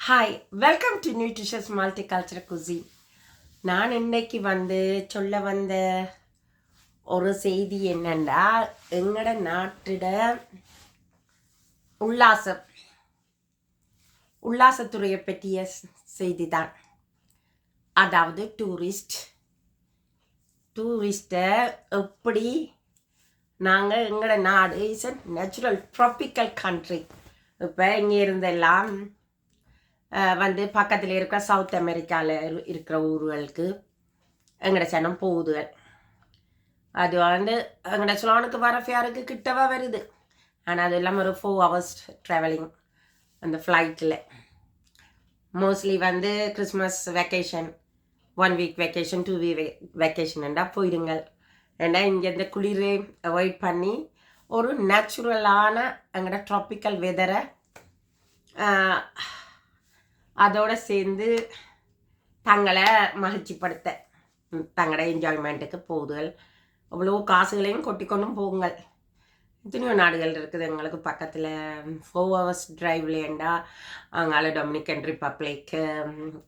Hi, welcome to nutritious multicultural cuisine. நான் இன்னைக்கு சொல்ல வந்த ஒரு செய்தி என்னன்னா, எங்களோட நாட்டிட உல்லாசத்துறையை பற்றிய செய்தி தான். அதாவது டூரிஸ்ட்டை எப்படி நாங்கள் எங்களோட நாடு is a natural tropical country. இப்போ இங்கே இருந்தெல்லாம் பக்கத்தில் இருக்கிற சவுத் அமெரிக்காவில் இருக்கிற ஊர்களுக்கு எங்களோட சனம் போகுதுகள். அது எங்களோட ஸ்லோனுக்கு வர ஃபேருக்கு கிட்டவா வருது. ஆனால் அது இல்லாமல் ஒரு 4 hours ட்ராவலிங் அந்த ஃப்ளைட்டில். Mostly Christmas vacation, 1 week vacation, 2 week வெக்கேஷன்டா போயிடுங்கள். ஏன்னா இங்கே இந்த குளிரை அவாய்ட் பண்ணி ஒரு நேச்சுரலான எங்களோட ட்ராபிக்கல் வெதரை அதோடு சேர்ந்து தங்களை மகிழ்ச்சிப்படுத்த தங்களோட என்ஜாய்மெண்ட்டுக்கு போகுதுகள். அவ்வளோ காசுகளையும் கொட்டிக்கொண்டும் போகுங்கள். எத்தனையோ நாடுகள் இருக்குது எங்களுக்கு பக்கத்தில். 4 hours டிரைவ்லேண்டா அங்கால Dominican republic,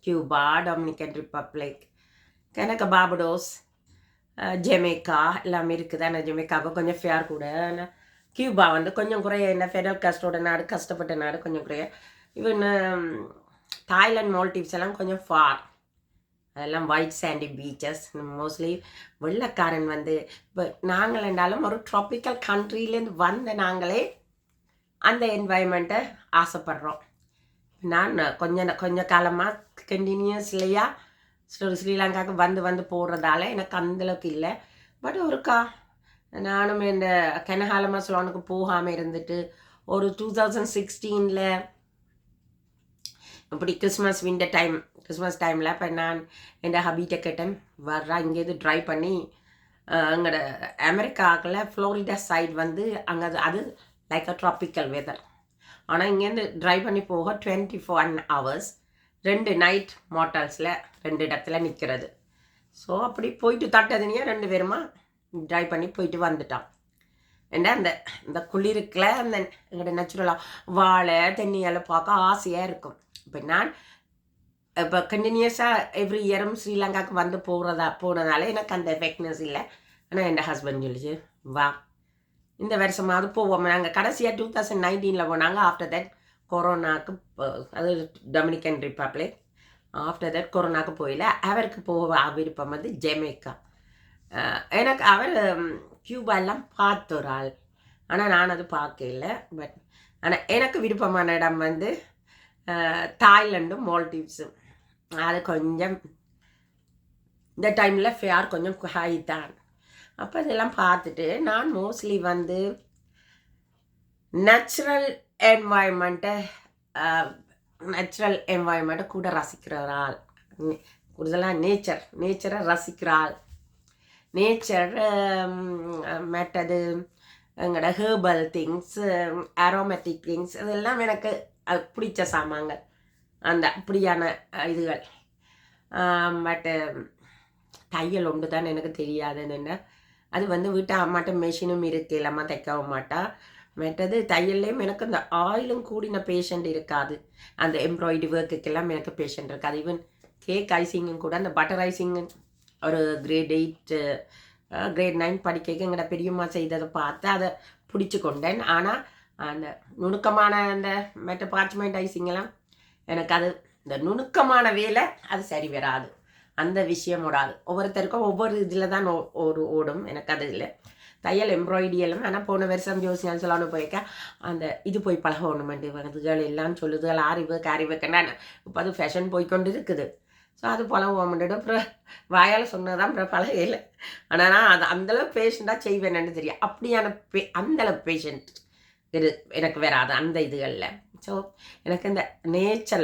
Cuba, Dominican republic, எனக்கு பார்படோஸ், ஜெமேக்கா எல்லாமே இருக்குது. ஆனால் ஜெமேக்காவுக்கு கொஞ்சம் ஃபேர் கூட. ஆனால் கியூபா கொஞ்சம் குறைய, என்ன ஃபெடரல் காஸ்டோட நாடு, கஷ்டப்பட்ட நாடு, கொஞ்சம் குறைய. ஈவன் தாய்லாந்து, மால்டீவ்ஸ் எல்லாம் கொஞ்சம் ஃபார். அதெல்லாம் ஒயிட் சாண்டி பீச்சஸ். மோஸ்ட்லி வெள்ளக்காரன் இப்போ நாங்கள் என்றாலும் ஒரு ட்ராபிக்கல் கண்ட்ரிலேருந்து நாங்களே அந்த என்வாயன்மெண்ட்டை ஆசைப்படுறோம். நான் கொஞ்சம் காலமாக கண்டினியூஸ்லையாக ஸ்ரீலங்காவுக்கு வந்து போடுறதால எனக்கு அந்தளவுக்கு இல்லை. பட் நானும் இந்த கனகாலமாக ஸ்லோனுக்கு போகாமல் இருந்துட்டு ஒரு 2016 இப்படி கிறிஸ்மஸ் டைமில் இப்போ நான் என் ஹபீட்டை கேட்டேன், வர்றா இங்கேருந்து ட்ரைவ் பண்ணி அங்கோட அமெரிக்காவில் ஃப்ளோரிடா சைட் அங்கே அது லைக் அ ட்ராபிக்கல் வெதர். ஆனால் இங்கேருந்து ட்ரைவ் பண்ணி போக 24 hours 2 நைட் மோட்டல்ஸில் 2 இடத்துல நிற்கிறது. ஸோ அப்படி போயிட்டு தட்டதுனியா 2 பேருமா ட்ரைவ் பண்ணி போயிட்டு வந்துட்டான். ஏன்னா இந்த குளிருக்குள்ள எங்களோட நேச்சுரலாக வாழை தென்னியால் பார்க்க ஆசையாக இருக்கும். இப்போ நான் இப்போ கண்டினியூஸாக எவ்ரி இயரும் ஸ்ரீலங்காவுக்கு போனதால எனக்கு அந்த எஃபெக்ட்னஸ் இல்லை. ஆனால் என் ஹஸ்பண்ட் சொல்லிச்சு, வா இந்த வருஷமாவது போவோம். நாங்கள் கடைசியாக 2019 போனாங்க. ஆஃப்டர் தட் கொரோனாவுக்கு, அது டொமினிக்கன் ரிப்பப்ளிக். ஆஃப்டர் தட் கொரோனாவுக்கு போயில. அவருக்கு போக விருப்பம் ஜெமேக்கா. எனக்கு அவர் கியூபா எல்லாம் பார்த்த ஒரு ஆள். ஆனால் நான் அது பார்க்கல. பட் ஆனால் எனக்கு விருப்பமான இடம் தாய்லாண்டும் மால்டீவ்ஸும். அது கொஞ்சம் இந்த டைமில் ஃபேர் கொஞ்சம் ஹை தான். அப்போ இதெல்லாம் பார்த்துட்டு நான் மோஸ்ட்லி நேச்சுரல் என்வாயன்மெண்ட்டை கூட ரசிக்கிறாள். கூடுதலாக நேச்சரை ரசிக்கிறாள். நேச்சர் மற்றது எங்களோட ஹேர்பல் திங்ஸ், அரோமேட்டிக் திங்ஸ், இதெல்லாம் எனக்கு அது பிடிச்ச சாமான்கள். அப்படியான இதுகள். பட்டு தையல் ஒன்று தான் எனக்கு தெரியாதுன்னு. அது வீட்டு அம்மாட்ட மெஷினும் இருக்குது, இல்லாமல் தைக்கவும் மாட்டா. மற்றது தையல்லையும் எனக்கு இந்த ஆயிலும் கூடின பேஷண்ட் இருக்காது. அந்த எம்ப்ராய்டரி ஒர்க்குக்கெல்லாம் எனக்கு பேஷண்ட் இருக்காது. ஈவன் கேக் ஐசிங்கும் கூட, அந்த பட்டர் ஐசிங்கு ஒரு கிரேட் 8 கிரேட் 9 படிக்க எங்களோட பெரியம்மா செய்ததை பார்த்து அதை பிடிச்சி கொண்டேன். ஆனால் அந்த நுணுக்கமான அந்த மற்ற பார்ச்மெண்ட் ஐசிங்கெல்லாம் எனக்கு இந்த நுணுக்கமான வேலை அது சரி வராது. அந்த விஷயம் ஓடாது. ஒவ்வொருத்தருக்கும் ஒவ்வொரு இதில் தான் ஓடும். எனக்கு அது இல்லை. தையல் எம்ப்ராய்டரி எல்லாம். ஆனால் போன வருஷம் ஜோசியான்னு சொல்லணும் போயிருக்க அந்த இது போய் பழகணுமெண்டு இதுகள் எல்லாம் சொல்லுதுகள். ஆரிவுக்குன்னா இப்போ அது ஃபேஷன் போய்கொண்டு இருக்குது. ஸோ அது பழகுவோம்ட்டு அப்புறம் வாயால் சொன்னதான் அப்புறம் பழகையில். ஆனால் நான் அது அந்தளவு பேஷண்ட்டாக செய்வேன்னு தெரியும். அப்படியான அந்தளவு பேஷண்ட் எனக்கு வராது அந்த இதுகளில். ஸோ எனக்கு இந்த நேச்சர்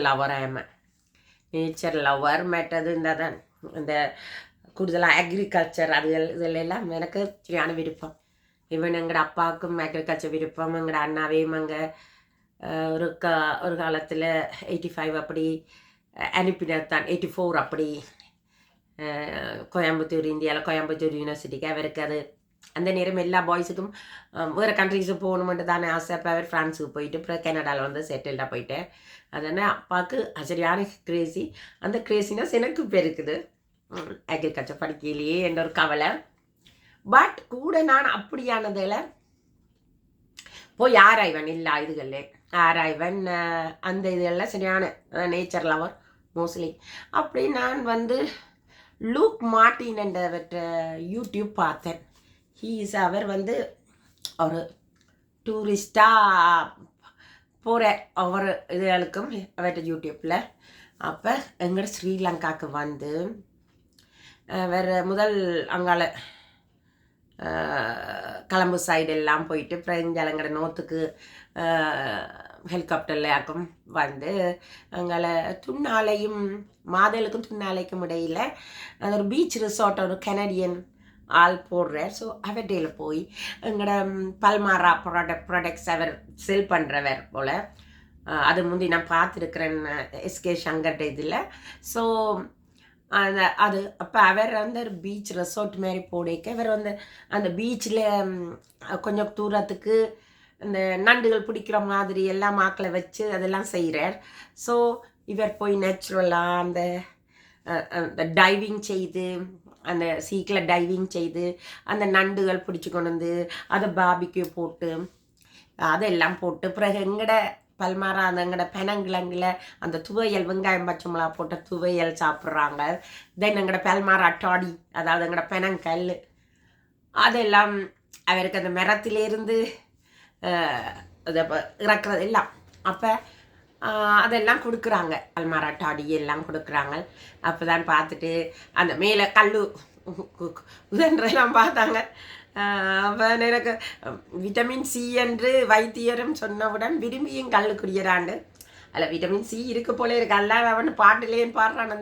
லவர் மற்றது இந்த கூடுதலாக அக்ரிகல்ச்சர் இதெல்லாம் எனக்கு சரியான விருப்பம். ஈவன் எங்களோட அப்பாவுக்கும் அக்ரிகல்ச்சர் விருப்பம். எங்களோட அண்ணாவையும் அங்கே ஒரு காலத்தில் 85 அப்படி அனுப்பினர் தான். 84 அப்படி கோயம்புத்தூர், இந்தியாவில் கோயம்புத்தூர் யூனிவர்சிட்டிக்கு அவருக்கு அது அந்த நேரம் எல்லா பாய்ஸுக்கும் வேறு கண்ட்ரிஸுக்கு போகணுமென்று தானே ஆசை. அப்போ அவர் ஃப்ரான்ஸுக்கு போயிட்டு அப்புறம் கனடாவில் வந்து செட்டில்டாக போயிட்டேன். அதனால் அப்பாவுக்கு சரியான கிரேசி. அந்த கிரேசினஸ் எனக்கு இப்போ இருக்குது. அக்ரிகல்ச்சர் படிக்கையிலேயே என்ற ஒரு கவலை. பட் கூட நான் அப்படியானதில் போய் ஆராய்வன் எல்லா இதுகளில் ஆராய்வன். அந்த இதெல்லாம் சரியான நேச்சர் லவர் மோஸ்ட்லி. அப்படி நான் வந்து லூக் மார்ட்டின் என்றவற்ற யூடியூப் பார்த்தேன். அவர் வந்து ஒரு டூரிஸ்டாக போகிற ஒவ்வொரு இதுகளுக்கும் அவர்கிட்ட யூடியூப்பில். அப்போ எங்கட ஸ்ரீலங்காவுக்கு வந்து வேறு முதல் அங்கால கலம்பு சைடு எல்லாம் போயிட்டு பிரெஞ்சலங்கட நோத்துக்கு ஹெலிகாப்டரில் யாருக்கும் வந்து அங்கால துண்ணாலையும் மாதலுக்கும் துண்ணாலைக்கும் இடையில் அது ஒரு பீச் ரிசார்ட் ஒரு கனடியன் ஆள் போடுறார். ஸோ அவர்டையில் போய் எங்களோட பல்மாரா ப்ராடக்ட்ஸ் அவர் செல் பண்ணுறவர் போல். அது முந்தி நான் பார்த்துருக்குறேன் எஸ்கே சங்கர்ட இதில். ஸோ அது அப்போ அவர் வந்து ஒரு பீச் ரெசார்ட் மாதிரி போடிக்க அவர் வந்து அந்த பீச்சில் கொஞ்சம் தூரத்துக்கு இந்த நண்டுகள் பிடிக்கிற மாதிரி எல்லாம் மாக்களை வச்சு அதெல்லாம் செய்கிறார். ஸோ இவர் போய் நேச்சுரலாக அந்த டைவிங் செய்து அந்த சீக்கில் டைவிங் செய்து அந்த நண்டுகள் பிடிச்சி கொண்டு வந்து அதை பாபிக்கு போட்டு அதெல்லாம் போட்டு பிறகு எங்கட பல்மாரா அந்த எங்கட பெனங்கிழங்கில் அந்த துவையல் வெங்காயம் பச்சை மிளகா போட்ட துவையல் சாப்பிட்றாங்க. தென் எங்கட பல்மாரா டாடி அதாவது எங்கட பெனங்கல் அதெல்லாம் அவருக்கு அந்த மரத்திலேருந்து அதை இறக்குறது எல்லாம். அப்போ அதெல்லாம் கொடுக்குறாங்க. பல்மாரா டாடி எல்லாம் கொடுக்குறாங்க. அப்போ தான் பார்த்துட்டு அந்த மேலே கல் உதன்றெல்லாம் பார்த்தாங்க. அப்போ எனக்கு விட்டமின் சி என்று வைத்தியரும் சொன்னவுடன் விரும்பியும் கல் குடிக்கிறாண்டு. அதில் விட்டமின் சி இருக்கு போல இருக்கு. எல்லாம் அவன் பாட்டுலேன்னு பாடுறான்.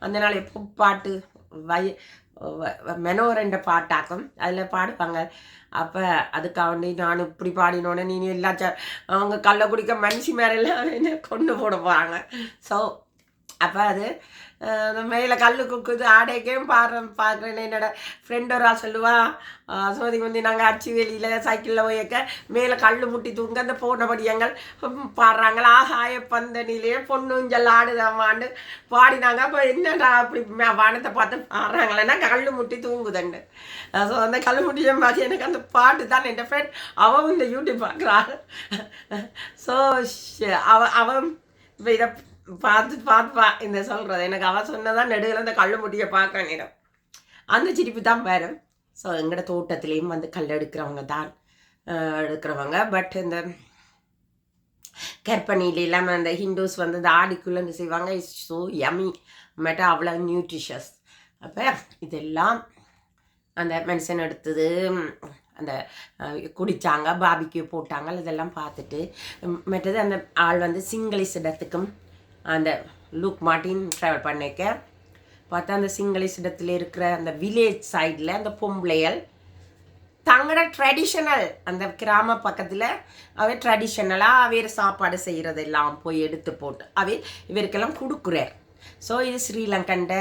அந்த நாள் எப்போ பாட்டு மெனோரெண்ட பாட்டாக்கும் அதில் பாடுவாங்க. அப்போ அதுக்காண்டி நான் இப்படி பாடினோடனே நீ எல்லாச்சும் அவங்க கல்லை குடிக்க மனுஷி மேரெல்லாம் என்ன கொண்டு போட போகிறாங்க. ஸோ அப்போ அது மேலே கல் குக்குது ஆடைக்கையும் பார்க்குறேன். என்னோட ஃப்ரெண்ட் ஒரு ஆள் சொல்லுவாள் சோதி வந்து நாங்கள் அடிச்சு வெளியில் சைக்கிளில் போயக்க மேலே கல் முட்டி தூங்க அந்த போனபடியங்கள் பாடுறாங்களா ஆகாய பந்தனிலேயே பொண்ணுஞ்சல் ஆடுதாமான்னு பாடினாங்க. அப்போ என்னடா அப்படி வானத்தை பார்த்து பாடுறாங்களேன்னா கல் முட்டி தூங்குதுண்டு. ஸோ அந்த கல் முட்டியும் பார்த்து எனக்கு அந்த பாட்டு தான் என் ஃப்ரெண்ட் அவன் இந்த யூடியூப் பார்க்குறாள். ஸோ அவன் இப்போ இதை பார்த்துப்பா இந்த சொல்கிறது எனக்கு அவன் சொன்னதான் நெடுகில் அந்த கல் முட்டியை பார்க்குறேன் இடம் அந்த சிரிப்பு தான் வரும். ஸோ எங்களோட தோட்டத்துலேயும் வந்து கல் எடுக்கிறவங்க தான் எடுக்கிறவங்க. பட் இந்த கற்பனையிலாம் அந்த ஹிந்துஸ் வந்து இந்த ஆடிக்குள்ளே செய்வாங்க. இட்ஸ் ஸோ யமி மேட்டா அவ்வளோ நியூட்ரிஷியஸ். அப்போ இதெல்லாம் அந்த மென்ஷன் எடுத்தது அந்த குடித்தாங்க பாபிக்கு போட்டாங்க இதெல்லாம் பார்த்துட்டு மற்றது அந்த ஆள் வந்து சிங்களீஸ் இடத்துக்கும் அந்த லூக் மார்ட்டின் ட்ராவல் பண்ணிக்க பார்த்தா அந்த சிங்களீஸ் இடத்துல இருக்கிற அந்த வில்லேஜ் சைடில் அந்த பொம்பளைகள் தங்களோட ட்ரெடிஷனல் அந்த கிராம பக்கத்தில் அவர் ட்ரெடிஷ்னலாக வேறு சாப்பாடு செய்கிறதெல்லாம் போய் எடுத்து போட்டு இவருக்கெல்லாம் கொடுக்குறார். ஸோ இது ஸ்ரீலங்கண்ட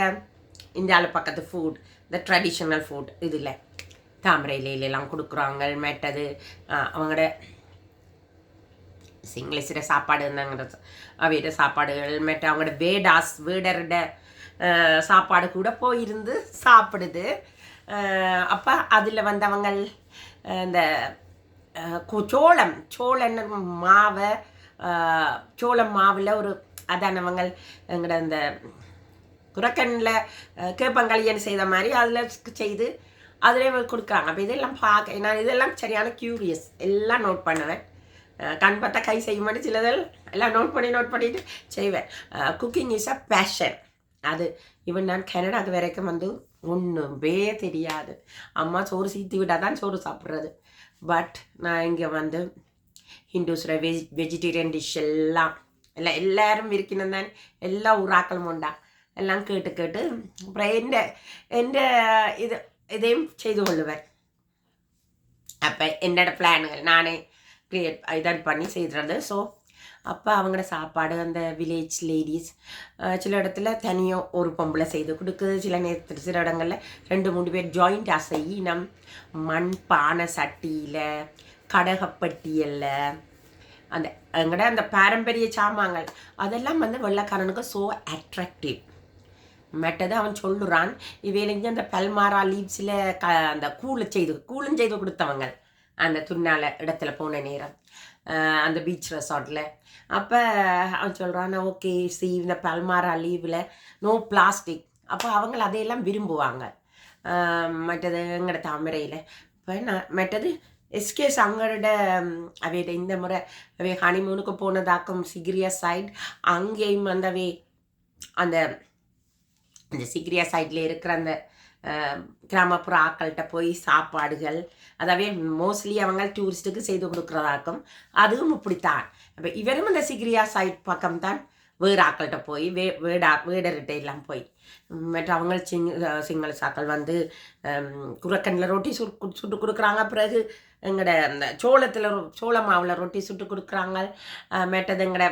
இந்தியாவில் பக்கத்து ஃபுட் இந்த ட்ரெடிஷ்னல் ஃபுட் இதில் தாமரை இலையிலெல்லாம் கொடுக்குறாங்க. மெட்டது அவங்களோட சிங்களீஸிட சாப்பாடு இருந்தாங்க அவையிட சாப்பாடுகள் மெட்ட அவங்களோட வேடரோட சாப்பாடு கூட போயிருந்து சாப்பிடுது. அப்போ அதில் வந்தவங்க இந்த சோளம் மாவை சோளம் மாவில் ஒரு அதானவங்க எங்களோட இந்த குரக்கனில் கேப்பங்களியன் செய்த மாதிரி அதில் செய்து அதில் கொடுக்குறாங்க. அப்போ இதெல்லாம் பார்க்க நான் இதெல்லாம் சரியான க்யூரியஸ் எல்லாம் நோட் பண்ணுவேன். கண் பார்த்தா கை செய்ய மாட்டேன் சிலதெல் எல்லாம் நோட் பண்ணிட்டு செய்வேன். Cooking is a fashion. அது இவன் நான் கனடாக்கு வரைக்கும் வந்து ஒன்றுமே தெரியாது. அம்மா சோறு சீத்தி விட்டால் தான் சோறு சாப்பிட்றது. பட் நான் இங்கே வந்து ஹிந்துஸோட வெஜிடேரியன் டிஷ் எல்லாம் எல்லாரும் இருக்கணும் தான் எல்லா ஊராக்களும் உண்டா எல்லாம் கேட்டு அப்புறம் எந்த இதையும் செய்து கொள்ளுவேன். அப்போ என்னோட பிளானுகள் நானே கிரியேட் இதான் பண்ணி செய்கிறது. ஸோ அப்போ அவங்களோட சாப்பாடு அந்த வில்லேஜ் லேடிஸ் சில இடத்துல தனியாக ஒரு பொம்பளை செய்து கொடுக்குது, சில நேரத்தில் சில இடங்களில் 2-3 பேர் ஜாயிண்டாக செய்யினம். மண் பானை சட்டியில், கடகப்பட்டியல்ல, அந்த எங்கட அந்த பாரம்பரிய சாமான்கள் அதெல்லாம் வந்து வெள்ளைக்காரனுக்கு ஸோ அட்ராக்டிவ். மற்றது அவன் சொல்லுறான், இவையிலேருந்து அந்த பல்மாரா லீவ்ஸில் அந்த கூலும் செய்து கொடுத்தவங்க அந்த துண்ணால இடத்துல போன நேரம் அந்த பீச் ரெசார்ட்டில். அப்போ அவன் சொல்கிறான், ஓகே சி இந்த பல்மாரா லீவில் நோ பிளாஸ்டிக். அப்போ அவங்க அதையெல்லாம் விரும்புவாங்க. மற்றது எங்கட தாமரையில் இப்போ மற்றது எஸ்கேஸ் அங்களோட அவையோட இந்த முறை அவை ஹனிமூனுக்கு போனதாக்கும் சிகிரியா சைட். அங்கேயும் அந்தவே அந்த சிகிரியா சைடில் இருக்கிற அந்த கிராமப்புற ஆக்கள்கிட்ட போய் சாப்பாடுகள் அதாவே மோஸ்ட்லி அவங்க டூரிஸ்ட்டுக்கு செய்து கொடுக்குறதாக்கும். அதுவும் இப்படித்தான். அப்போ இவரும் அந்த சிகிரியா சைட் பக்கம்தான் வேறு ஆக்கள்கிட்ட போய் வேடர்கிட்ட எல்லாம் போய் மற்ற அவங்க சிங்கள சாக்கள் வந்து குரக்கண்ணில் ரொட்டி சுட்டு கொடுக்குறாங்க. பிறகு எங்களோட அந்த சோள மாவில் ரொட்டி சுட்டு கொடுக்குறாங்க. மற்றது எங்களோட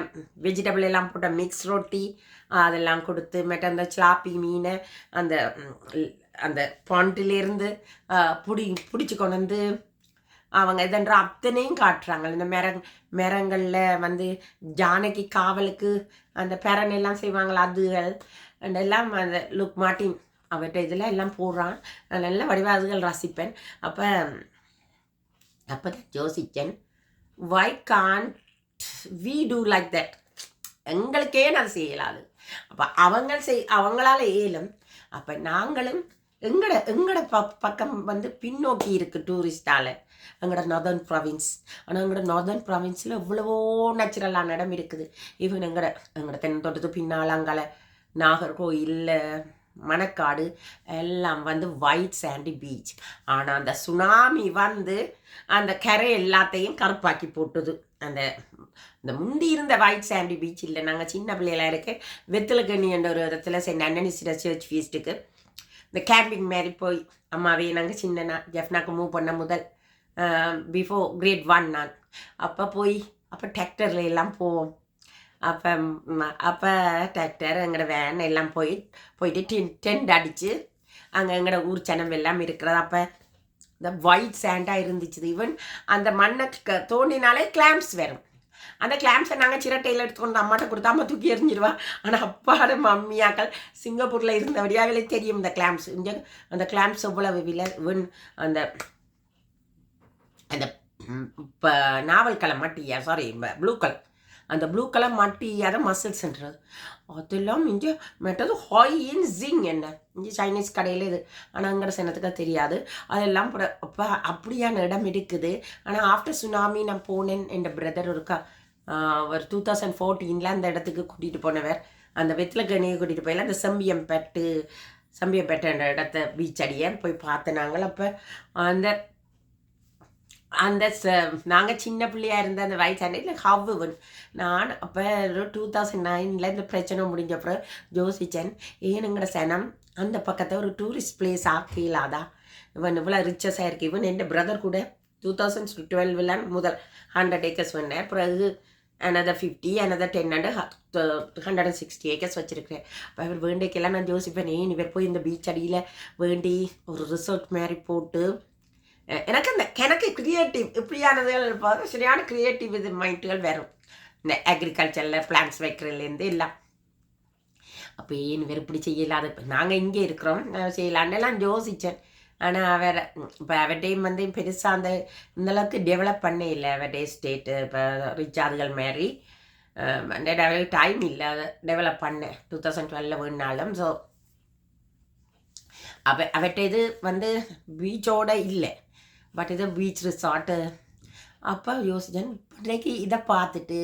வெஜிடபிள் எல்லாம் போட்ட மிக்ஸ் ரொட்டி அதெல்லாம் கொடுத்து, மற்ற அந்த ஸ்லாப்பி மீனை அந்த அந்த பாண்டிலேருந்து பிடிச்சி கொண்டு வந்து அவங்க இதன்ற அத்தனையும் காட்டுறாங்க. இந்த மரங்களில் வந்து ஜானகி காவலுக்கு அந்த பெரன் எல்லாம் செய்வாங்களா அதுகள் எல்லாம் அந்த லுக் மார்ட்டின் அவர்கிட்ட இதில் எல்லாம் போடுறான். நல்ல வடிவாக அதுகள் ரசிப்பேன். அப்போ தான் யோசிச்சேன், why can't we do like that? எங்களுக்கே அது செய்யலாது. அப்போ அவங்களால ஏலும். அப்போ நாங்களும் எங்கட பக்கம் வந்து பின்னோக்கி இருக்குது டூரிஸ்டால் எங்களோட நார்தர்ன் ப்ராவின்ஸ். ஆனால் எங்களோட நார்தர்ன் ப்ராவின்ஸில் இவ்வளவோ நேச்சுரலான இடம் இருக்குது. ஈவன் எங்களோட தென்னந்தோட்டத்து பின்னால் அங்கால நாகர்கோயில், மணக்காடு எல்லாம் வந்து ஒயிட் சாண்டி பீச். ஆனால் அந்த சுனாமி வந்து அந்த கரை எல்லாத்தையும் கருப்பாக்கி போட்டுது. அந்த முந்தி இருந்த ஒயிட் சாண்டி பீச் இல்லை. நாங்கள் சின்ன பிள்ளைகளாக இருக்க வெத்தலக்கண்ணி என்ற ஒரு இடத்துல சென்ட் அன்னனிஸ்டர் சர்ச் ஃபீஸ்ட்டுக்கு இந்த கேம்பிங் மாரி போய் அம்மாவே நாங்கள் சின்ன ஜெஃப்னாக்கு மூவ் பண்ண முதல் பிஃபோர் கிரேட் 1 நான் அப்போ டிராக்டரில் எல்லாம் போவோம். அப்போ டிராக்டர் எங்களோட வேன் எல்லாம் போயிட்டு டென்ட் அடித்து அங்கே எங்களோட ஊர் சனம் எல்லாம் இருக்கிறது. அப்போ இந்த ஒயிட் சாண்டாக இருந்துச்சு. ஈவன் அந்த மண்ணை தோண்டினாலே கிளாம்ஸ் வரும். அந்த கிளாம்ஸை நாங்கள் சிரட்டையில் எடுத்துக்கொண்டு அம்மாட்ட கொடுத்தா அம்மா தூக்கி எறிஞ்சிடுவா. ஆனால் அப்பாட மம்மியாக்கள் சிங்கப்பூரில் இருந்தபடியாகவே தெரியும் இந்த கிளாம்ஸ். இங்கே அந்த கிளாம்ஸ் எவ்வளவு விலை. அந்த அந்த இப்போ நாவல் கலர் மட்டியா ப்ளூ கலர், அந்த ப்ளூ கலர் மட்டியாத மசில்ஸ்ன்றது அதெல்லாம் இங்கே மெட்டது ஹாயின் ஜிங் என்ன இங்கே சைனீஸ் கடையில் இது. ஆனால் அங்கே சின்னத்துக்கு தெரியாது. அதெல்லாம் அப்போ அப்படியான இடம் இருக்குது. ஆனால் ஆஃப்டர் சுனாமி நான் போனேன். என் பிரதர் இருக்கா ஒரு 2014 அந்த இடத்துக்கு கூட்டிகிட்டு போனவர். அந்த வெத்திலக்கணியை கூட்டிகிட்டு போயில அந்த சம்பியம்பேட்டை இடத்த பீச் அடியை போய் பார்த்து நாங்கள். அப்போ அந்த நாங்கள் சின்ன பிள்ளையாக இருந்த அந்த வயசாண்டில் ஹவ்வுவன் நான் அப்போ 2009 இந்த பிரச்சனை முடிஞ்ச அப்புறம் யோசித்தேன், ஏனுங்கிற சனம் அந்த பக்கத்தை ஒரு டூரிஸ்ட் பிளேஸ் ஆக்கலாதா? இவன் இவ்வளோ ரிச்சஸாக இருக்குது. இவன் என் பிரதர் கூட 2012 முதல் 100 ஏக்கர்ஸ் வந்தேன். பிறகு another 50, another 10 and 160 ஏக்கர்ஸ் வச்சுருக்கிறேன். அப்போ அவர் வேண்டிக்கெல்லாம் நான் யோசிப்பேன், இவர் போய் இந்த பீச் அடியில் வேண்டி ஒரு ரிசார்ட் மாதிரி போட்டு எனக்கு கிரியேட்டிவ் இப்படியானதுகள் இருப்பாங்க. சரியான கிரியேட்டிவ் இது மைண்டுகள் வரும். இந்த அக்ரிகல்ச்சரில் பிளான்ஸ் வைக்கிறதுலேருந்து எல்லாம். அப்போ வேறு இப்படி செய்யலாது. இப்போ நாங்கள் இங்கே இருக்கிறோம் செய்யலான்னெல்லாம் யோசித்தேன். ஆனால் வேறு இப்போ அவர்டையும் வந்து பெருசாக இந்தளவுக்கு டெவலப் பண்ண இல்லை. அவர்டே ஸ்டேட்டு இப்போ ரிச்சார்ஜுகள் மாரி டைம் இல்லை அதை டெவலப் பண்ணேன் 2012 வேணுனாலும். ஸோ அவர்கிட்ட இது வந்து பீச்சோட இல்லை, பட் இது பீச் ரிசார்ட்டு. அப்போ யோசித்தேன், இன்றைக்கு இதை பார்த்துட்டு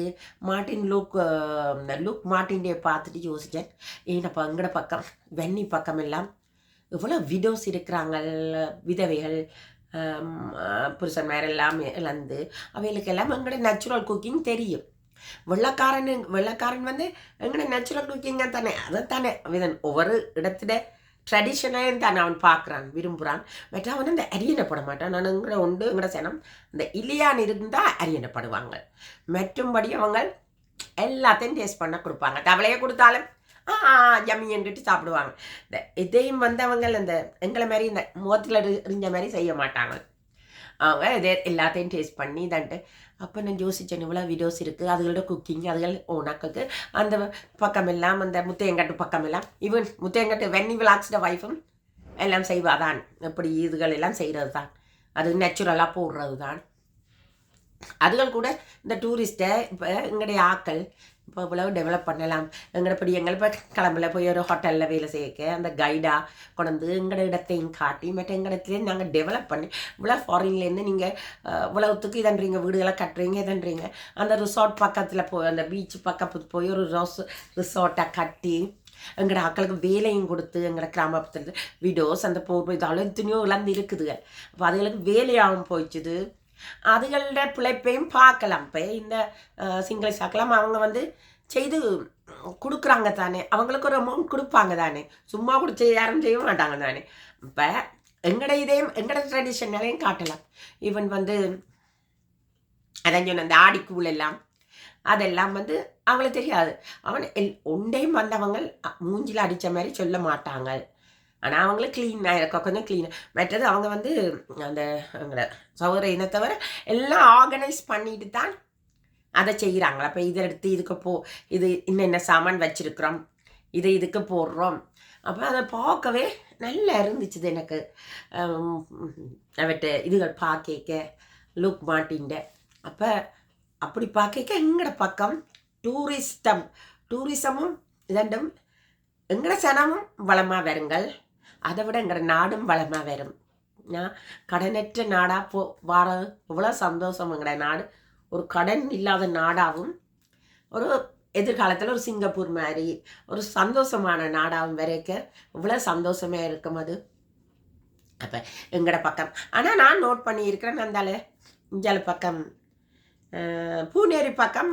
லுக் மார்ட்டின்டே பார்த்துட்டு யோசித்தேன், ஏன்னப்பா எங்கட பக்கம் வெண்ணி பக்கம் எல்லாம் இவ்வளோ விடோஸ் இருக்கிறாங்க, விதவைகள் புருஷன் மேரெல்லாம் இழந்து அவைகளுக்கெல்லாம் எங்களோட நேச்சுரல் குக்கிங் தெரியும். வெள்ளக்காரன் வந்து எங்களோட நேச்சுரல் குக்கிங்க தானே, அதை தானே ஒவ்வொரு இடத்துல ட்ரெடிஷனையும் தானே அவன் பார்க்குறான், விரும்புகிறான். மற்ற அவன் இந்த அரியணைப்பட மாட்டான். நான் எங்கட சனம் இந்த இலியான் இருந்தால் அரியணைப்படுவாங்க. மற்றும்படி அவங்க எல்லாத்தையும் டேஸ்ட் பண்ண கொடுப்பாங்க. தவளையை கொடுத்தாலும் ஜம்மின்ட்டு சாப்பிடுவாங்க. இதையும் வந்து அவங்க இந்த எங்களை மாதிரி இந்த முகத்தில் எரிஞ்ச மாதிரி செய்ய மாட்டாங்க. அவங்க இதே எல்லாத்தையும் டேஸ்ட் பண்ணி இதான்ட்டு அப்போ நான் யோசித்தேன் இவ்வளோ வீடியோஸ் இருக்குது அதுகளோட குக்கிங் அதுகள் உனக்கு அந்த பக்கம் எல்லாம் அந்த முத்தையங்கட்டு பக்கம் எல்லாம் ஈவன் முத்தையங்கட்டு வென்னி விளாக்ஸ்ட வைஃபும் எல்லாம் செய்வாதான். எப்படி இதுகள் எல்லாம் செய்கிறது தான், அது நேச்சுரலாக போடுறது தான். அதுகள் கூட இந்த டூரிஸ்ட்டை இப்போ எங்களுடைய ஆக்கள் இப்போ இவ்வளவு டெவலப் பண்ணலாம். எங்கள்படி எங்கள் இப்போ கிளம்புல போய் ஒரு ஹோட்டலில் வேலை செய்ய அந்த கைடாக கொண்டு எங்களோட இடத்தையும் காட்டி மற்ற எங்கள் இடத்துலேயும் நாங்கள் டெவலப் பண்ணி இவ்வளோ ஃபாரின்லேருந்து நீங்கள் இவ்வளவுத்துக்கு இதன்றீங்க வீடுகளை கட்டுறீங்க இதன்றீங்க அந்த ரிசார்ட் பக்கத்தில் போய் அந்த பீச் பக்கத்துக்கு போய் ஒரு ரிசார்ட்டை கட்டி எங்களோட ஆக்களுக்கு வேலையும் கொடுத்து எங்களோட கிராமத்தில் வீடியோஸ் அந்த போர் இதாலும் எத்தனையோ இழந்து இருக்குதுங்க. அப்போ அதுகளுக்கு வேலையாகவும் போயிடுச்சுது. அதுகளோட பிழைப்பையும் பார்க்கலாம். இப்போ இந்த சிங்கிள்ஸ் ஆக்கலாம் அவங்க வந்து செய்து கொடுக்குறாங்க தானே, அவங்களுக்கு ஒரு அமௌண்ட் கொடுப்பாங்க தானே, சும்மா கொடுத்து யாரும் செய்ய மாட்டாங்க தானே. இப்போ எங்களோட இதையும் எங்களோட ட்ரெடிஷனலையும் காட்டலாம். ஈவன் வந்து அதான் சொன்ன அந்த ஆடிக்கூழ் எல்லாம் அதெல்லாம் வந்து அவங்களுக்கு தெரியாது. அவன் ஒன்றையும் வந்தவங்க மூஞ்சில் அடித்த மாதிரி சொல்ல மாட்டாங்க. ஆனால் அவங்களும் க்ளீனாக இருக்க கொஞ்சம் க்ளீனாக மற்றது அவங்க வந்து அந்த அவங்கள சௌர இனத்தவிர எல்லாம் ஆர்கனைஸ் பண்ணிட்டு தான் அதை செய்கிறாங்களா. அப்போ இதை எடுத்து இதுக்கு இது இன்னென்ன சாமான் வச்சுருக்குறோம் இதை இதுக்கு போடுறோம். அப்போ அதை பார்க்கவே நல்லா இருந்துச்சு எனக்கு. அவட்ட இதுகள் பார்க்க லுக் மாட்டின்ட அப்போ அப்படி பார்க்க எங்களோட பக்கம் டூரிசமும் இதண்டும் எங்களோட சனமும் வளமாக வருங்கள். அதை விட எங்களோட நாடும் வளமாக வரும். நான் கடனற்ற நாடாக வார இவ்வளோ சந்தோஷம். எங்களோட நாடு ஒரு கடன் இல்லாத நாடாகவும் ஒரு எதிர்காலத்தில் ஒரு சிங்கப்பூர் மாதிரி ஒரு சந்தோஷமான நாடாகவும் வரைக்க இவ்வளோ சந்தோஷமாக இருக்கும் அது. அப்போ எங்களோட பக்கம் ஆனால் நான் நோட் பண்ணியிருக்கிறேன் அந்தால இஞ்சால பக்கம் பூனேரி பக்கம்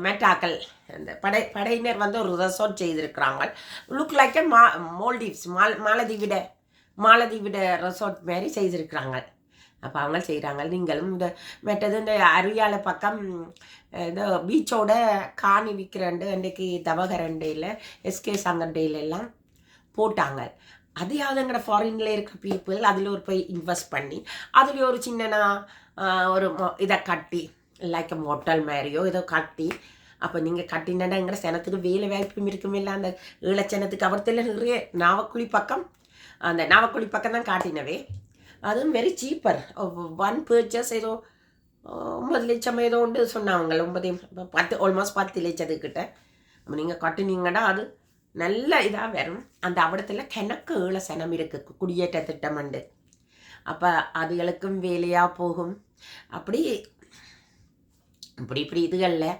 மெட்டாக்கள் அந்த படையினர் வந்து ஒரு ரெசார்ட் செய்திருக்கிறாங்க. லுக் லைக் மோல்டீவ்ஸ் மாலதீவிட ரெசார்ட் மாதிரி செய்திருக்கிறாங்க. அப்போ அவங்க செய்கிறாங்க. நீங்களும் இந்த மெட்டது இந்த அரியால பக்கம் இந்த பீச்சோட காணி விற்கிறண்டு அன்றைக்கு தவகரண்டையில் எஸ்கே சங்கண்டையிலெல்லாம் போட்டாங்க. அதையாவது எங்களோட ஃபாரினில் இருக்கிற பீப்புள் அதில் ஒரு போய் இன்வெஸ்ட் பண்ணி அதில் ஒரு சின்ன ஒரு இதை கட்டி லைக் மோட்டல் மாதிரியோ ஏதோ கட்டி அப்போ நீங்கள் கட்டினா எங்கிற சனத்துக்கு வேலை வாய்ப்பும் இருக்குமில்ல. அந்த ஈழச்சனத்துக்கு அவர்த்தில் நிறைய நாவக்குழி பக்கம் தான் காட்டினவே. அதுவும் வெரி சீப்பர். ஒன் பர்ச்சஸ் ஏதோ 9 லட்சம் ஏதோ உண்டு சொன்னாங்க. 10 ஆல்மோஸ்ட் 10 லட்சத்துக்கிட்ட அப்போ நீங்கள் கட்டினீங்கன்னா அது நல்ல இதாக வரும். அந்த அவடத்தில் கிணக்கு ஈழசனம் இருக்குது குடியேற்ற திட்டம் உண்டு. அப்போ அதுகளுக்கும் வேலையாக போகும். அப்படி இப்படி இதுகளில்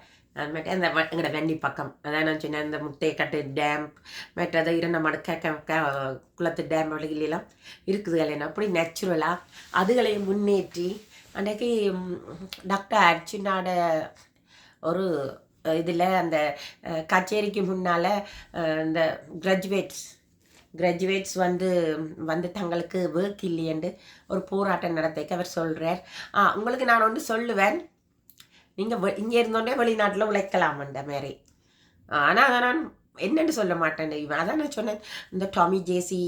மற்ற அந்த எங்களோட வெண்ணி பக்கம் அதான் நான் சொன்னேன் இந்த முட்டையக்கட்டு டேம் மற்றது இரண்டமடு குளத்து டேம் வழிகளெல்லாம் இருக்குதுகள். என்ன அப்படி நேச்சுரலாக அதுகளை முன்னேற்றி அன்றைக்கு டாக்டர் அர்ச்சுனாட ஒரு இதில் அந்த கச்சேரிக்கு முன்னால் இந்த கிராஜுவேட்ஸ் வந்து தங்களுக்கு ஒர்க் இல்லையண்டு ஒரு போராட்டம் நடத்திக்க அவர் சொல்கிறார். உங்களுக்கு நான் ஒன்று சொல்லுவேன், நீங்கள் இங்கே இருந்தோடனே வெளிநாட்டில் உழைக்கலாமன்ற மாரி. ஆனால் அதை நான் என்னென்னு சொல்ல மாட்டேன். இவன் அதான் நான் சொன்னேன், இந்த டாமி ஜேசி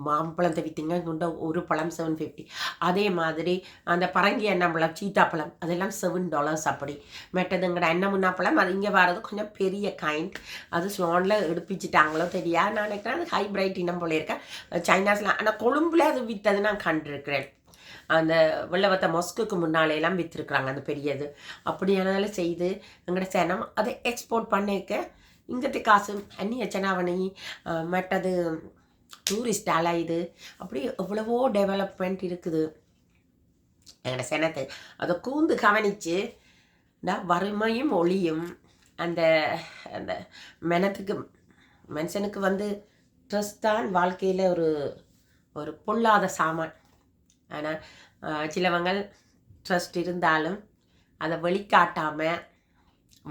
மாம்பழத்தை விற்றுங்க கொண்ட ஒரு பழம் $7.50. அதே மாதிரி அந்த பரங்கி எண்ணம்பழம் சீத்தாப்பழம் அதெல்லாம் $7 அப்படி. மெட்டதுங்கட எண்ணெய் முன்னாப்பழம் அது இங்கே வர்றது கொஞ்சம் பெரிய கைண்ட். அது ஸ்லோனில் எடுப்பிச்சிட்டாங்களோ தெரியாது. நான் நினைக்கிறேன் அது ஹைப்ரைட் இனம் போல இருக்கேன் சைனாஸில். ஆனால் கொழும்புல அது விற்றது நான் கண்டிருக்கிறேன். அந்த வெள்ளவத்த மொஸ்குக்கு முன்னாலேலாம் விற்றுருக்குறாங்க அந்த பெரியது. அப்படியானாலும் செய்து எங்களோட சேனம் அதை எக்ஸ்போர்ட் பண்ணிக்க இங்கத்து காசு அந்நிய செனாவணி மற்றது டூரிஸ்ட் அலையுது. அப்படி எவ்வளவோ டெவலப்மெண்ட் இருக்குது எங்களோட சேனத்தை. அதை கூந்து கவனித்து இந்த வறுமையும் ஒளியும் அந்த அந்த மனுஷனுக்கு வந்து ட்ரெஸ் தான் வாழ்க்கையில் ஒரு பொல்லாத சாமான். ஆனால் சிலவங்க ட்ரஸ்ட் இருந்தாலும் அதை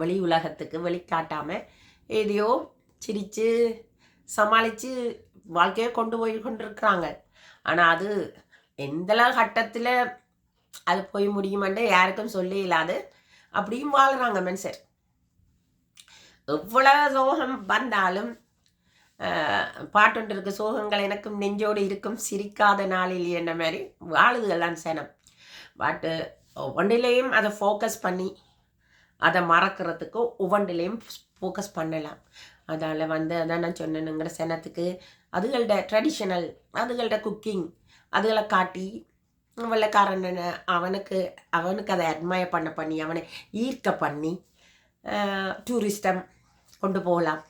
வெளி உலகத்துக்கு வெளிக்காட்டாமல் எதையோ சிரித்து சமாளித்து வாழ்க்கையை கொண்டு கொண்டிருக்கிறாங்க. ஆனால் அது எந்த கட்டத்தில் அது போய் முடியுமென்று யாருக்கும் சொல்ல இல்லாது அப்படியும் வாழ்கிறாங்க மனுஷர். எவ்வளவு சோகம் வந்தாலும் பாட்டொன்று இருக்கு, சோகங்கள் எனக்கும் நெஞ்சோடு இருக்கும் சிரிக்காத நாளில் என்ன மாதிரி வாழுதுகள்லாம் சேனம். பட்டு ஒவ்வொன்றிலையும் அதை ஃபோக்கஸ் பண்ணி அதை மறக்கிறதுக்கு ஒவ்வொன்றிலையும் ஃபோக்கஸ் பண்ணலாம். அதால் அதான் நான் சொன்னேனுங்கிற சேனத்துக்கு அதுகளோட ட்ரெடிஷனல், அதுகளோட குக்கிங், அதுகளை காட்டி வெள்ளைக்காரன் அவனுக்கு அதை அட்மையர் பண்ணி அவனை ஈர்க்க பண்ணி டூரிஸ்டம் கொண்டு போகலாம்.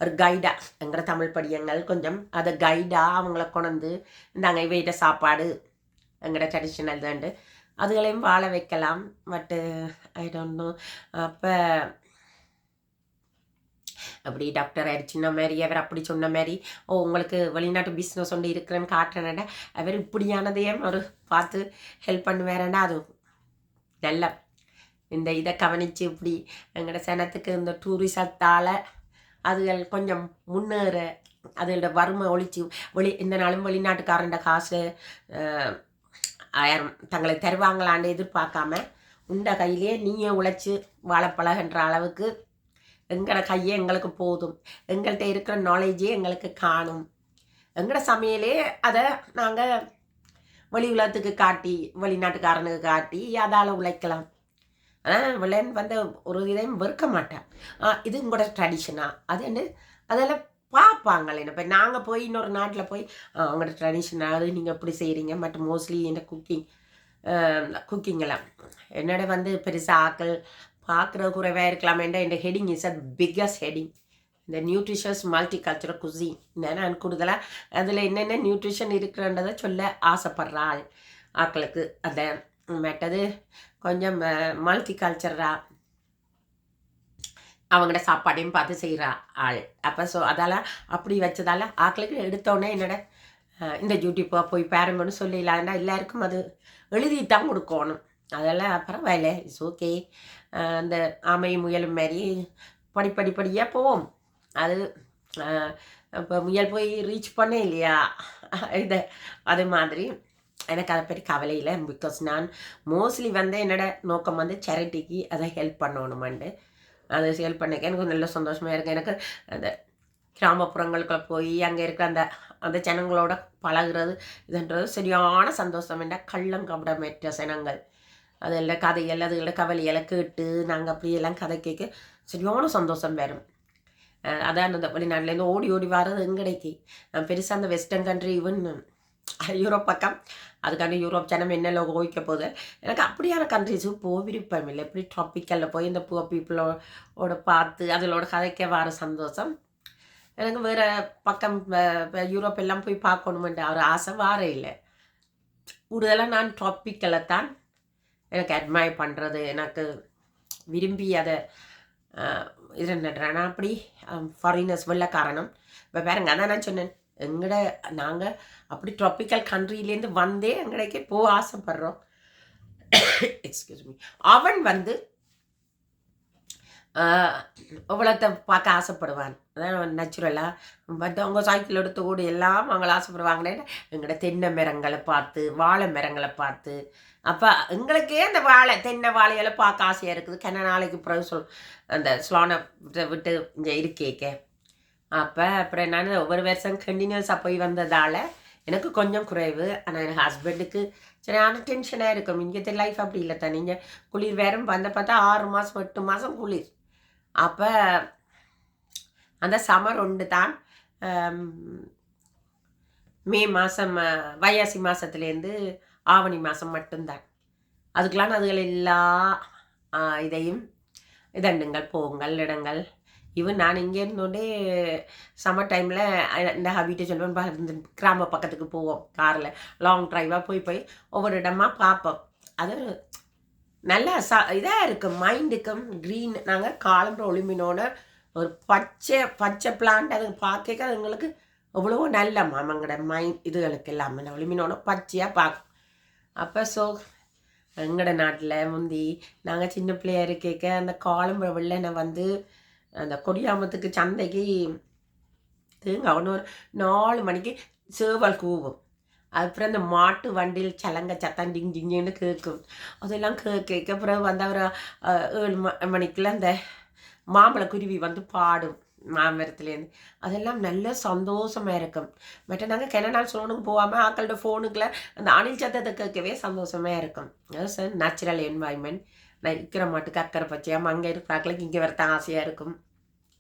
ஒரு கைடாக எங்கிற தமிழ் படியங்கள் கொஞ்சம் அதை கைடாக அவங்கள கொண்டு இந்தாங்க இவையிட்ட சாப்பாடு எங்களோட ட்ரெடிஷனல் தாண்டு அதுகளையும் வாழ வைக்கலாம். பட்டு ஐ டோன்ட் நோ. அப்போ அப்படி டாக்டர் சின்ன மாதிரி அவர் அப்படி சொன்ன மாதிரி உங்களுக்கு வெளிநாட்டு பிஸ்னஸ் ஒன்று இருக்கிறேன்னு காட்டுறேன்டா அவர் இப்படியானதையும் ஒரு பார்த்து ஹெல்ப் பண்ணுவேறேன்னா அது நல்ல இந்த இதை கவனித்து இப்படி எங்களோட சனத்துக்கு இந்த டூரிசத்தால் அதுகள் கொஞ்சம் முன்னேற அதோட வறுமை ஒழிச்சு இந்த நாளும் வெளிநாட்டுக்காரண்ட காசு தங்களை தருவாங்களான்னு எதிர்பார்க்காம உண்ட கையிலேயே நீயே உழைச்சி வாழப்பழகின்ற அளவுக்கு எங்களோட கையே எங்களுக்கு போதும், எங்கள்கிட்ட இருக்கிற நாலேஜே எங்களுக்கு காணும். எங்களோட சமையலே அதை நாங்கள் வெளி உலகத்துக்கு காட்டி வெளிநாட்டுக்காரனுக்கு காட்டி அதால் உழைக்கலாம். ஆனால் விளையாண்டு ஒரு இதையும் வெறுக்க மாட்டேன். இது உங்களோட ட்ரெடிஷனா அதுன்னு அதெல்லாம் பார்ப்பாங்களே. இப்போ நாங்கள் போய் இன்னொரு நாட்டில் போய் அவங்களோட ட்ரெடிஷனாக அது நீங்கள் எப்படி செய்கிறீங்க மற்றும் மோஸ்ட்லி இந்த குக்கிங்கெல்லாம் என்னோட பெருசாக ஆக்கள் பார்க்குற குறைவாக இருக்கலாமேண்டா இந்த heading is a biggest heading, இந்த நியூட்ரிஷியஸ் மல்டி கல்ச்சரல் குசின். நான் கூடுதலாக அதில் என்னென்ன நியூட்ரிஷன் இருக்கிறன்றதை சொல்ல ஆசைப்படுறாள் ஆக்களுக்கு. அந்த மற்றது கொஞ்சம் மல்டி கல்ச்சராக அவங்களோட சாப்பாடையும் பார்த்து செய்கிற ஆள். அப்போ அதால் அப்படி வச்சதால் ஆக்களுக்கு எடுத்தோடனே என்னோட இந்த யூடியூப்பாக போய் பாருங்கன்னு சொல்லிடலான்னா எல்லாருக்கும் அது எழுதி தான் கொடுக்கணும். அதெல்லாம் பரவாயில்ல, இட்ஸ் ஓகே. அந்த ஆமை முயலும் மாதிரி படிப்படியாக போவோம். அது இப்போ முயல் போய் ரீச் பண்ணே இல்லையா இது அது மாதிரி எனக்கு அதை பற்றி கவலை இல்லை. பிகாஸ் நான் மோஸ்ட்லி என்னோட நோக்கம் சேரிட்டிக்கு அதை ஹெல்ப் பண்ணணுமெண்டு அதை ஹெல்ப் பண்ணிக்க எனக்கு நல்ல சந்தோஷமாக இருக்குது. எனக்கு அந்த கிராமப்புறங்களுக்கு போய் அங்கே இருக்கிற அந்த ஜனங்களோட பழகிறது இதுன்றது சரியான சந்தோஷம். என்ன கள்ளங்கபடமற்ற ஜனங்கள் அதெல்லாம் கதைகள் அதுகளோட கவலையெல்லாம் கேட்டு நாங்கள் அப்படியெல்லாம் கதை கேட்க சரியான சந்தோஷம் வரும். அதான் அந்த வெளிநாட்டிலேருந்து ஓடி ஓடி வர்றது எங்கடைக்கு பெருசாக அந்த வெஸ்டர்ன் கண்ட்ரி ஈவன் யூரோப் பக்கம் அதுக்காண்டி யூரோப் ஜனம் என்ன ஓய்க்க போகுது. எனக்கு அப்படியான கண்ட்ரிஸுக்கு போக விருப்பம் இல்லை. எப்படி ட்ராபிக்கலில் போய் இந்த புவர் பீப்புளோட பார்த்து அதிலோட கதைக்க வர சந்தோஷம் எனக்கு வேறு பக்கம் யூரோப் எல்லாம் போய் பார்க்கணுமென்ற ஒரு ஆசை வார இல்லை. கூடுதலாக நான் ட்ராபிக்கலில் தான் எனக்கு அட்மையர் பண்ணுறது, எனக்கு விரும்பி அதை இது நடுறேன். அப்படி ஃபாரினர்ஸ் வெள்ளக்காரனும் இப்போ பாருங்க அதான் நான் சொன்னேன் எங்கட நாங்கள் அப்படி ட்ராபிக்கல் கண்ட்ரிலேருந்து வந்தே எங்கடைக்கே போக ஆசைப்படுறோம். Excuse me. அவன் அவ்வளோத்தை பார்க்க ஆசைப்படுவான். அதான் நேச்சுரலாக. பட் அவங்க சைக்கிள் எடுத்து கூட எல்லாம் அவங்கள ஆசைப்படுவாங்களே எங்களோட தென்னை மரங்களை பார்த்து வாழை மரங்களை பார்த்து. அப்போ எங்களுக்கே அந்த தென்னை வாழையெல்லாம் பார்க்க ஆசையாக இருக்குது. கென்ன நாளைக்கு பிறகு அந்த ஸ்லோனை விட்டு இங்கே இருக்கேக்க. அப்புறம் நான் ஒவ்வொரு வருஷம் கண்டினியூஸாக போய் வந்ததால் எனக்கு கொஞ்சம் குறைவு. ஆனால் என் ஹஸ்பண்டுக்கு சரியான டென்ஷனாக இருக்கும். இங்கே லைஃப் அப்படி இல்லை தான். நீங்கள் குளிர் வேறும் பார்த்தா 6 மாதம் 8 மாதம் குளிர். அப்போ அந்த சம்மர் ஒன்று தான் மே மாதம் வைகாசி மாதத்துலேருந்து ஆவணி மாதம் மட்டும்தான். அதுக்கெல்லாம் அதுகள் எல்லா இதையும் இதண்டுங்கள் போங்கள் இடங்கள். ஈவன் நான் இங்கே இருந்தோடே சம்மர் டைமில் இந்த ஹாபிட்டை சொல்லுவேன் இந்த கிராம பக்கத்துக்கு போவோம் காரில் லாங் ட்ரைவாக போய் ஒவ்வொரு இடமா பார்ப்போம். அது ஒரு நல்ல இதாக இருக்கும் மைண்டுக்கும். க்ரீன் நாங்கள் காலம்புற ஒளிமினோட ஒரு பச்சை பிளான்ட் அது பார்க்க அதுங்களுக்கு எவ்வளவோ நல்ல மாமங்களோட மைண்ட் இதுகளுக்கு எல்லாமே ஒளிமினோட பச்சையாக பார்க்கும். அப்போ எங்களோட நாட்டில் முந்தி நாங்கள் சின்ன பிள்ளையாக இருக்க அந்த காலம்புற வெள்ளனை அந்த கொடியாமத்துக்கு சந்தைக்கு அவனு ஒரு 4 மணிக்கு சேவல் கூவும். அதுக்கப்புறம் அந்த மாட்டு வண்டியில் சலங்க சத்தம் டிங் டிங்குன்னு கேட்கும். அதெல்லாம் கேட்க அப்புறம் ஒரு 7 மணிக்குள்ள அந்த மாம்பழக்குருவி வந்து பாடும் மாமரத்துலேருந்து. அதெல்லாம் நல்ல சந்தோஷமாக இருக்கும். மற்ற நாங்கள் கெனடால் சொல்லணுக்கு போகாமல் ஆக்களோட ஃபோனுக்குள்ள அந்த அணில் சத்தத்தை கேட்கவே சந்தோஷமாக இருக்கும். Natural environment. நான் இருக்கிற மாட்டுக்கு அக்கறை பச்சையாமல் அங்கே இருக்கிறாக்களுக்கு இங்கே வரத்தான் ஆசையாக இருக்கும்.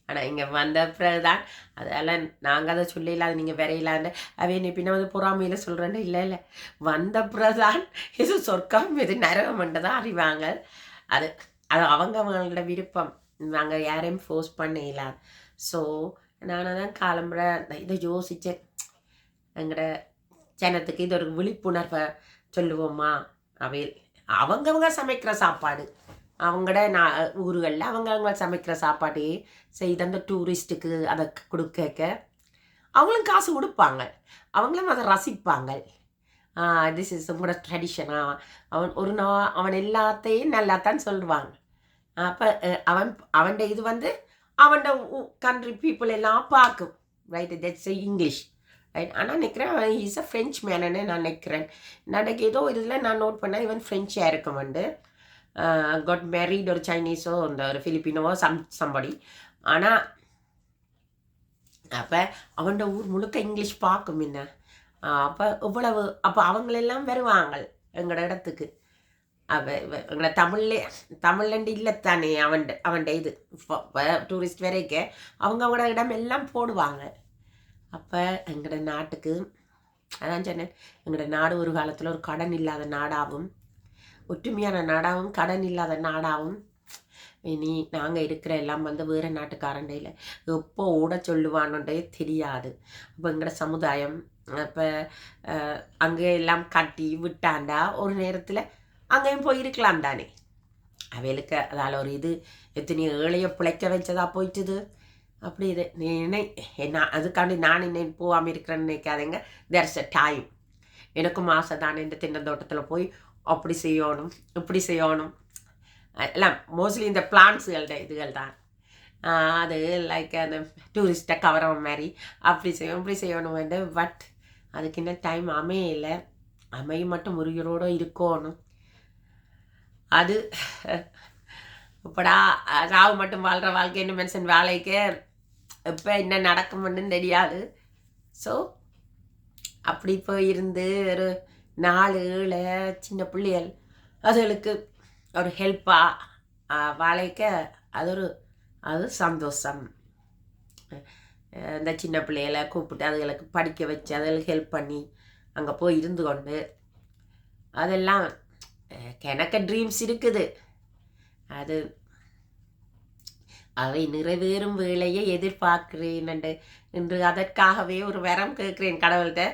ஆனால் இங்கே வந்த பிறகுதான் அதெல்லாம் நாங்கள் அதை சொல்லல, அது நீங்கள் வரையிலான்னு அவைய பின்ன வந்து பொறாமையில் சொல்கிறேன்னு. இல்லை இல்லை, வந்த பிறகுதான் இது சொர்க்கம் இது நரகம்ன்றதான் அறிவாங்க. அது அது அவங்களோட விருப்பம், நாங்கள் யாரையும் ஃபோர்ஸ் பண்ணல. ஸோ நான் தான் காலம்புற இதை யோசித்தேன், எங்களோட ஜனத்துக்கு இது ஒரு விழிப்புணர்வை சொல்லுவோமா. அவங்கவுங்க சமைக்கிற சாப்பாடு அவங்களோட ஊர்களில் அவங்க சமைக்கிற சாப்பாடு செய்து அந்த டூரிஸ்ட்டுக்கு அதை கொடுக்க அவங்களும் காசு கொடுப்பாங்க, அவங்களும் அதை ரசிப்பாங்க. திஸ் இஸ் உங்களோட ட்ரெடிஷனாக அவன் எல்லாத்தையும் நல்லா தான் சொல்லுவாங்க. அப்போ அவன் இது வந்து அவன் கண்ட்ரி பீப்புள் எல்லாம் பார்க்கும், ரைட்? That's English, right? ஆனால் நினைக்கிறேன் அவன் இஸ் அ ஃப்ரெஞ்ச் மேனன்னு நான் நினைக்கிறேன். எனக்கு ஏதோ இதில் நான் நோட் பண்ணேன் இவன் ஃப்ரெஞ்சாக இருக்கும் வந்து காட் மேரிட் ஒரு சைனீஸோ இந்த ஒரு ஃபிலிப்பினோவோ சம்படி. ஆனால் அப்போ அவன் ஊர் முழுக்க இங்கிலீஷ் பார்க்கும் என்ன. அப்போ இவ்வளவு அப்போ அவங்களெல்லாம் வருவாங்க எங்களோட இடத்துக்கு. எங்களை தமிழ்லண்டு இல்லைத்தானே அவன் இது டூரிஸ்ட் வரைக்க அவங்களோட இடம் எல்லாம் போடுவாங்க. அப்போ எங்களோட நாட்டுக்கு அதான் சொன்னேன், எங்களோட நாடு ஒரு காலத்தில் ஒரு கடன் இல்லாத நாடாகவும் ஒற்றுமையான நாடாகவும் கடன் இல்லாத நாடாகவும் இனி நாங்கள் இருக்கிற எல்லாம் வந்து வேறு நாட்டுக்காரண்டையில் எப்போ ஓட சொல்லுவானோன்றே தெரியாது. அப்போ எங்களோட சமுதாயம் இப்போ அங்கே எல்லாம் கட்டி விட்டாண்டா ஒரு நேரத்தில் அங்கேயும் போயிருக்கலாம் தானே. அவைகளுக்கு அதால் ஒரு இது எத்தனையோ ஏழையை பிழைக்க வச்சதா போயிட்டுது. அப்படி இது என்ன அதுக்காண்டி நான் இன்னும் போகாமல் இருக்கிறேன்னு நினைக்காதீங்க. There's a time. எனக்கும் ஆசை தானே இந்த தென்னந்தோட்டத்தில் போய் அப்படி செய்யணும் இப்படி செய்யணும் எல்லாம். மோஸ்ட்லி இந்த பிளான்ஸுகளோட இதுகள் தான் அது லைக் அந்த டூரிஸ்ட்டை கவர மாதிரி அப்படி செய்யணும் இப்படி செய்யணும் வந்து. பட் அதுக்கு என்ன டைம் அமையலை. அமைய மட்டும் முருகரோடு இருக்கணும். அது இப்படா ராவு மட்டும் வாழ்கிற வாழ்க்கைன்னு மனுஷன் வேலைக்கு இப்போ என்ன நடக்கும்னு தெரியாது. ஸோ அப்படி போயிருந்து ஒரு 4 சின்ன பிள்ளைகள் அதுகளுக்கு ஒரு ஹெல்ப்பாக வாழைக்க அது சந்தோஷம். இந்த சின்ன பிள்ளைகளை கூப்பிட்டு அதுகளுக்கு படிக்க வச்சு அதுகளுக்கு ஹெல்ப் பண்ணி அங்கே போய் இருந்து கொண்டு அதெல்லாம் எனக்கு ட்ரீம்ஸ் இருக்குது. அவை நிறைவேறும் வேலையை எதிர்பார்க்கிறேன் என்று அதற்காகவே ஒரு வரம் கேட்குறேன் கடவுள்கிட்ட.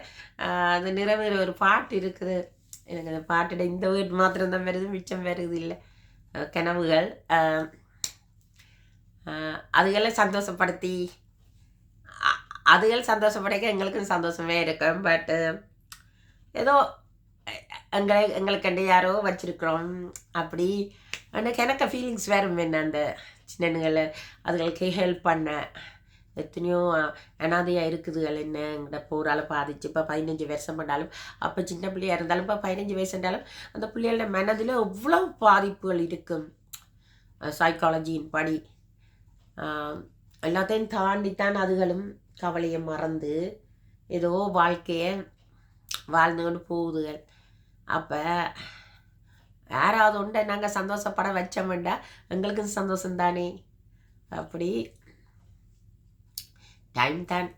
அது நிறைவேற ஒரு பாட்டு இருக்குது எனக்கு. அந்த பாட்டோட இந்த வீடு மாத்திரம்தான் வருது, மிச்சம் வருது இல்லை. கனவுகள் அதுகளை சந்தோஷப்படுத்தி அதுகள் சந்தோஷப்படைக்க எங்களுக்கும் சந்தோஷமே இருக்கும். பட்டு ஏதோ எங்களுக்கு யாரோ வச்சிருக்கிறோம் அப்படி எனக்கு ஃபீலிங்ஸ் வரும். என்ன அந்த சின்னங்களை அதுகளுக்கு ஹெல்ப் பண்ண எத்தனையோ அனாதையாக இருக்குதுகள் என்ன எங்கிட்ட போரால் பாதிச்சு. இப்போ 15 வருஷம் பண்ணாலும் அப்போ சின்ன பிள்ளையாக இருந்தாலும் இப்போ 15 வயசு இருந்தாலும் அந்த பிள்ளைகளோட மனதில் எவ்வளோ பாதிப்புகள் இருக்கும். சைக்காலஜியின் படி எல்லாத்தையும் தாண்டித்தான் அதுகளும் கவலையை மறந்து ஏதோ வாழ்க்கையை வாழ்ந்து கொண்டு போகுதுகள். அப்போ யாராவது உண்டை நாங்கள் சந்தோஷப்பட வச்சோம்டா எங்களுக்கும் சந்தோஷம் தானே. அப்படி டைம் தான்.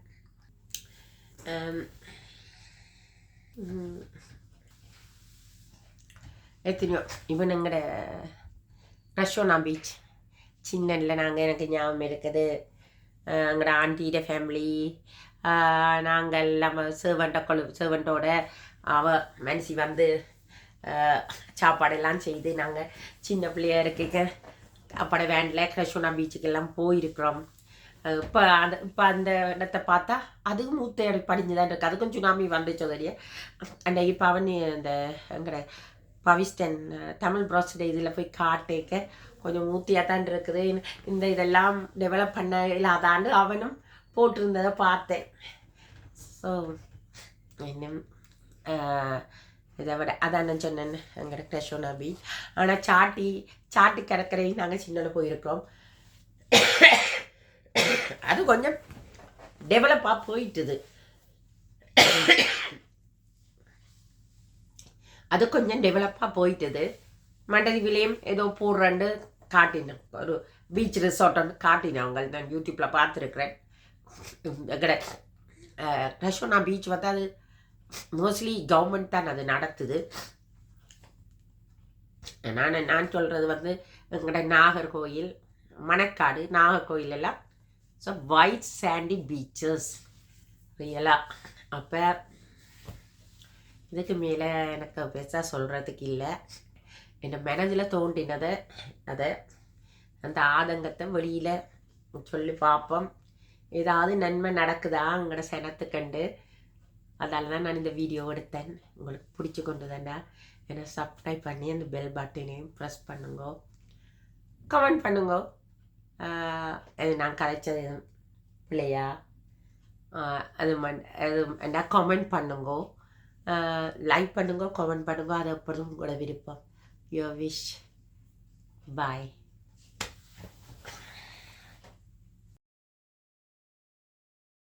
எத்தனையோ இவன் எங்கட ரஷோனா பீச் சின்னல நாங்கள் எனக்கு ஞாபகம் இருக்குது. எங்களோட ஆண்டியோட ஃபேமிலி நாங்கள் எல்லாம் சேவண்டோட மனசி வந்து சாப்பாடெல்லாம் செய்து நாங்கள் சின்ன பிள்ளையாக இருக்க அப்பட வேண்டில் கிருஷ்ணா பீச்சுக்கெல்லாம் போயிருக்கிறோம். இப்போ அந்த இடத்த பார்த்தா அதுவும் மூத்த படிஞ்சு தான் இருக்குது. அதுக்கும் சுனாமி வந்துச்சோ தெரியும். அந்த இப்போ அவன் இந்த எங்கிற பவிஸ்டன் தமிழ் ப்ராஸ்டே இதில் போய் காட்டேக்க கொஞ்சம் மூத்தியாக தான் இருக்குது. இந்த இதெல்லாம் டெவலப் பண்ண இல்லாதாண்டு அவனும் போட்டிருந்ததை பார்த்தேன். ஸோ இன்னும் இதை விட அதான் நான் சொன்னேன் எங்களோட கிருஷ்ணா பீச். ஆனால் சாட்டி கடற்கரை நாங்கள் சின்னல போயிருக்கிறோம். அது கொஞ்சம் டெவலப்பாக போயிட்டுது. அது கொஞ்சம் டெவலப்பாக போயிட்டுது. மண்டதிவிலையும் ஏதோ போடுறாண்டு காட்டினேன். ஒரு பீச் ரிசார்ட் வந்து காட்டினவங்க நான் யூடியூப்பில் பார்த்துருக்குறேன். எங்கட ரஷோனா பீச் வந்து அது மோஸ்ட்லி கவர்மெண்ட் தான் அது நடத்துது. நான் சொல்கிறது வந்து எங்கட நாகர்கோயில், மணக்காடு, நாகர்கோயில் எல்லாம் ஸோ ஒயிட் சாண்டி பீச்சஸ் ரியலாக. அப்போ இதுக்கு மேலே எனக்கு பெருசாக சொல்கிறதுக்கு இல்லை. என் மனதில் தோன்றினதை அதை அந்த ஆதங்கத்தை வெளியில் சொல்லி பார்ப்போம். ஏதாவது நன்மை நடக்குதா எங்களோட சனத்துக்கண்டு. அதால் தான் நான் இந்த வீடியோ எடுத்தேன். உங்களுக்கு பிடிச்சி கொண்டு தாண்டா என்னை சப்ஸ்கிரைப் பண்ணி அந்த பெல் பட்டனையும் ப்ரெஸ் பண்ணுங்க, கமெண்ட் பண்ணுங்க. நான் கதைச்சது பிள்ளையா அது என்ன கமெண்ட் பண்ணுங்க, லைக் பண்ணுங்க, கமெண்ட் பண்ணுங்க. அது எப்பொழுதும் உங்களோட விருப்பம். Your wish. பாய்.